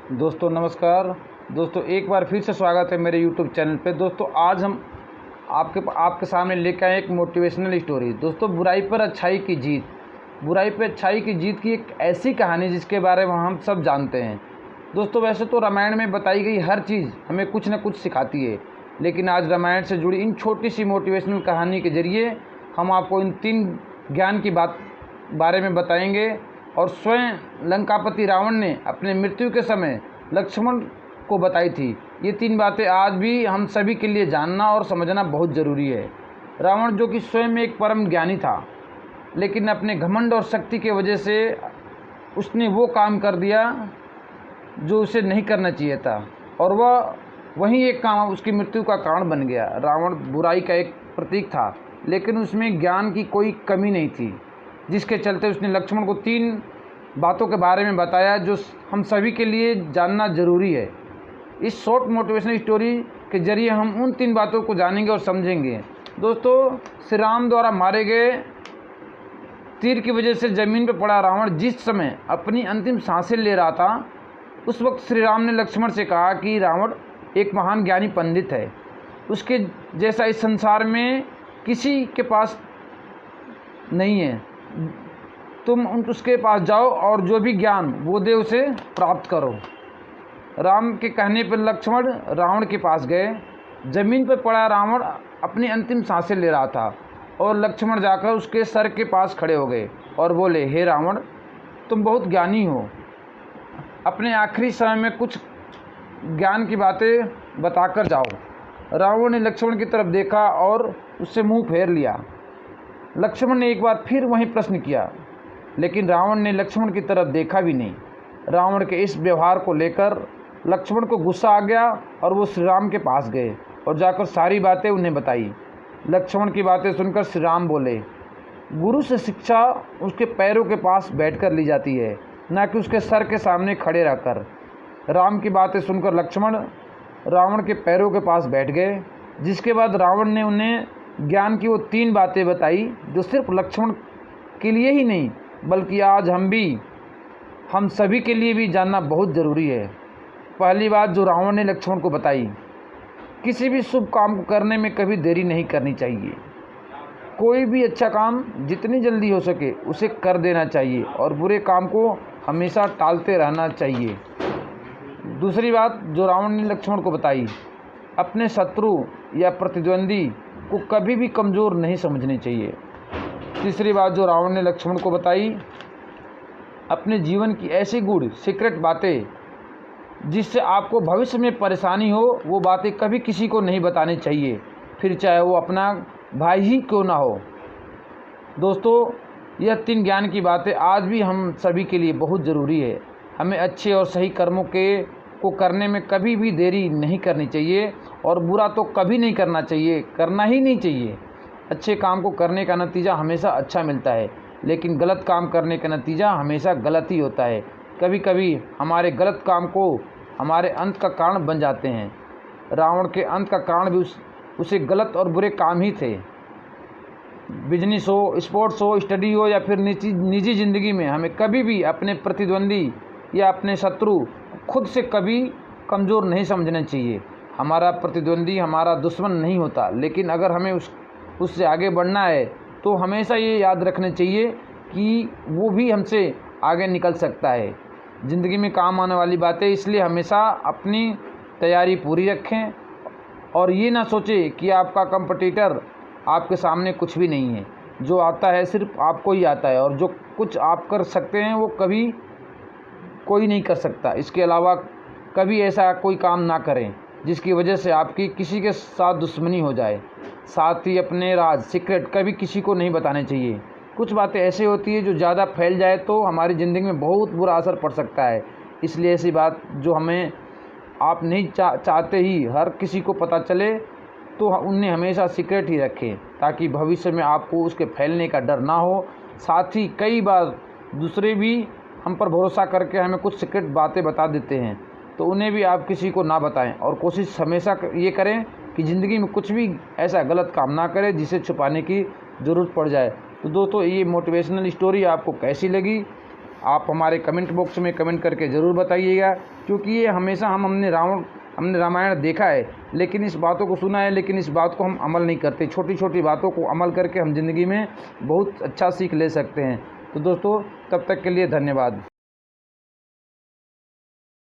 दोस्तों नमस्कार। दोस्तों एक बार फिर से स्वागत है मेरे यूट्यूब चैनल पे। दोस्तों आज हम आपके सामने लेकर आए एक मोटिवेशनल स्टोरी। दोस्तों बुराई पर अच्छाई की जीत, बुराई पर अच्छाई की जीत की एक ऐसी कहानी जिसके बारे में हम सब जानते हैं। दोस्तों वैसे तो रामायण में बताई गई हर चीज़ हमें कुछ न कुछ सिखाती है, लेकिन आज रामायण से जुड़ी इन छोटी सी मोटिवेशनल कहानी के ज़रिए हम आपको इन 3 ज्ञान की बारे में बताएंगे। और स्वयं लंकापति रावण ने अपने मृत्यु के समय लक्ष्मण को बताई थी। ये 3 बातें आज भी हम सभी के लिए जानना और समझना बहुत ज़रूरी है। रावण जो कि स्वयं एक परम ज्ञानी था, लेकिन अपने घमंड और शक्ति की वजह से उसने वो काम कर दिया जो उसे नहीं करना चाहिए था, और वही एक काम उसकी मृत्यु का कारण बन गया। रावण बुराई का एक प्रतीक था, लेकिन उसमें ज्ञान की कोई कमी नहीं थी, जिसके चलते उसने लक्ष्मण को 3 बातों के बारे में बताया जो हम सभी के लिए जानना ज़रूरी है। इस शॉर्ट मोटिवेशनल स्टोरी के ज़रिए हम उन 3 बातों को जानेंगे और समझेंगे। दोस्तों श्री राम द्वारा मारे गए तीर की वजह से ज़मीन पर पड़ा रावण जिस समय अपनी अंतिम सांसें ले रहा था, उस वक्त श्री राम ने लक्ष्मण से कहा कि रावण एक महान ज्ञानी पंडित है, उसके जैसा इस संसार में किसी के पास नहीं है। तुम उसके पास जाओ और जो भी ज्ञान वो दे उसे प्राप्त करो। राम के कहने पर लक्ष्मण रावण के पास गए। ज़मीन पर पड़ा रावण अपनी अंतिम सांसें ले रहा था और लक्ष्मण जाकर उसके सर के पास खड़े हो गए और बोले, हे रावण, तुम बहुत ज्ञानी हो, अपने आखिरी समय में कुछ ज्ञान की बातें बताकर जाओ। रावण ने लक्ष्मण की तरफ देखा और उससे मुंह फेर लिया। लक्ष्मण ने एक बार फिर वही प्रश्न किया, लेकिन रावण ने लक्ष्मण की तरफ देखा भी नहीं। रावण के इस व्यवहार को लेकर लक्ष्मण को गुस्सा आ गया और वो श्री राम के पास गए और जाकर सारी बातें उन्हें बताई। लक्ष्मण की बातें सुनकर श्री राम बोले, गुरु से शिक्षा उसके पैरों के पास बैठकर ली जाती है, न कि उसके सर के सामने खड़े रहकर। राम की बातें सुनकर लक्ष्मण रावण के पैरों के पास बैठ गए, जिसके बाद रावण ने उन्हें ज्ञान की वो 3 बातें बताई जो सिर्फ लक्ष्मण के लिए ही नहीं बल्कि आज हम सभी के लिए भी जानना बहुत ज़रूरी है। पहली बात जो रावण ने लक्ष्मण को बताई, किसी भी शुभ काम को करने में कभी देरी नहीं करनी चाहिए। कोई भी अच्छा काम जितनी जल्दी हो सके उसे कर देना चाहिए और बुरे काम को हमेशा टालते रहना चाहिए। दूसरी बात जो रावण ने लक्ष्मण को बताई, अपने शत्रु या प्रतिद्वंदी को कभी भी कमज़ोर नहीं समझनी चाहिए। तीसरी बात जो रावण ने लक्ष्मण को बताई, अपने जीवन की ऐसी गूढ़ सीक्रेट बातें जिससे आपको भविष्य में परेशानी हो, वो बातें कभी किसी को नहीं बतानी चाहिए, फिर चाहे वो अपना भाई ही क्यों ना हो। दोस्तों यह 3 ज्ञान की बातें आज भी हम सभी के लिए बहुत ज़रूरी है। हमें अच्छे और सही कर्मों को करने में कभी भी देरी नहीं करनी चाहिए और बुरा तो कभी नहीं करना चाहिए, करना ही नहीं चाहिए। अच्छे काम को करने का नतीजा हमेशा अच्छा मिलता है, लेकिन गलत काम करने का नतीजा हमेशा गलत ही होता है। कभी कभी हमारे गलत काम को हमारे अंत का कारण बन जाते हैं। रावण के अंत का कारण भी उसे गलत और बुरे काम ही थे। बिजनेस हो, स्पोर्ट्स हो, स्टडी हो या फिर निजी ज़िंदगी में हमें कभी भी अपने प्रतिद्वंदी या अपने शत्रु खुद से कभी कमज़ोर नहीं समझना चाहिए। हमारा प्रतिद्वंदी हमारा दुश्मन नहीं होता, लेकिन अगर हमें उससे आगे बढ़ना है तो हमेशा ये याद रखना चाहिए कि वो भी हमसे आगे निकल सकता है। ज़िंदगी में काम आने वाली बातें, इसलिए हमेशा अपनी तैयारी पूरी रखें और ये ना सोचें कि आपका कंपटीटर आपके सामने कुछ भी नहीं है। जो आता है सिर्फ आपको ही आता है और जो कुछ आप कर सकते हैं वो कभी कोई नहीं कर सकता। इसके अलावा कभी ऐसा कोई काम ना करें जिसकी वजह से आपकी किसी के साथ दुश्मनी हो जाए। साथ ही अपने राज सीक्रेट कभी किसी को नहीं बताने चाहिए। कुछ बातें ऐसी होती है जो ज़्यादा फैल जाए तो हमारी ज़िंदगी में बहुत बुरा असर पड़ सकता है। इसलिए ऐसी बात जो हमें आप नहीं चाहते ही हर किसी को पता चले तो उन्हें हमेशा सीक्रेट ही रखें, ताकि भविष्य में आपको उसके फैलने का डर ना हो। साथ ही कई बार दूसरे भी हम पर भरोसा करके हमें कुछ सीक्रेट बातें बता देते हैं, तो उन्हें भी आप किसी को ना बताएं और कोशिश हमेशा ये करें कि ज़िंदगी में कुछ भी ऐसा गलत काम ना करें जिसे छुपाने की ज़रूरत पड़ जाए। तो दोस्तों ये मोटिवेशनल स्टोरी आपको कैसी लगी आप हमारे कमेंट बॉक्स में कमेंट करके ज़रूर बताइएगा, क्योंकि ये हमेशा हमने रामायण देखा है, लेकिन इस बातों को सुना है, लेकिन इस बात को हम अमल नहीं करते। छोटी छोटी बातों को अमल करके हम ज़िंदगी में बहुत अच्छा सीख ले सकते हैं। तो दोस्तों, तब तक के लिए धन्यवाद।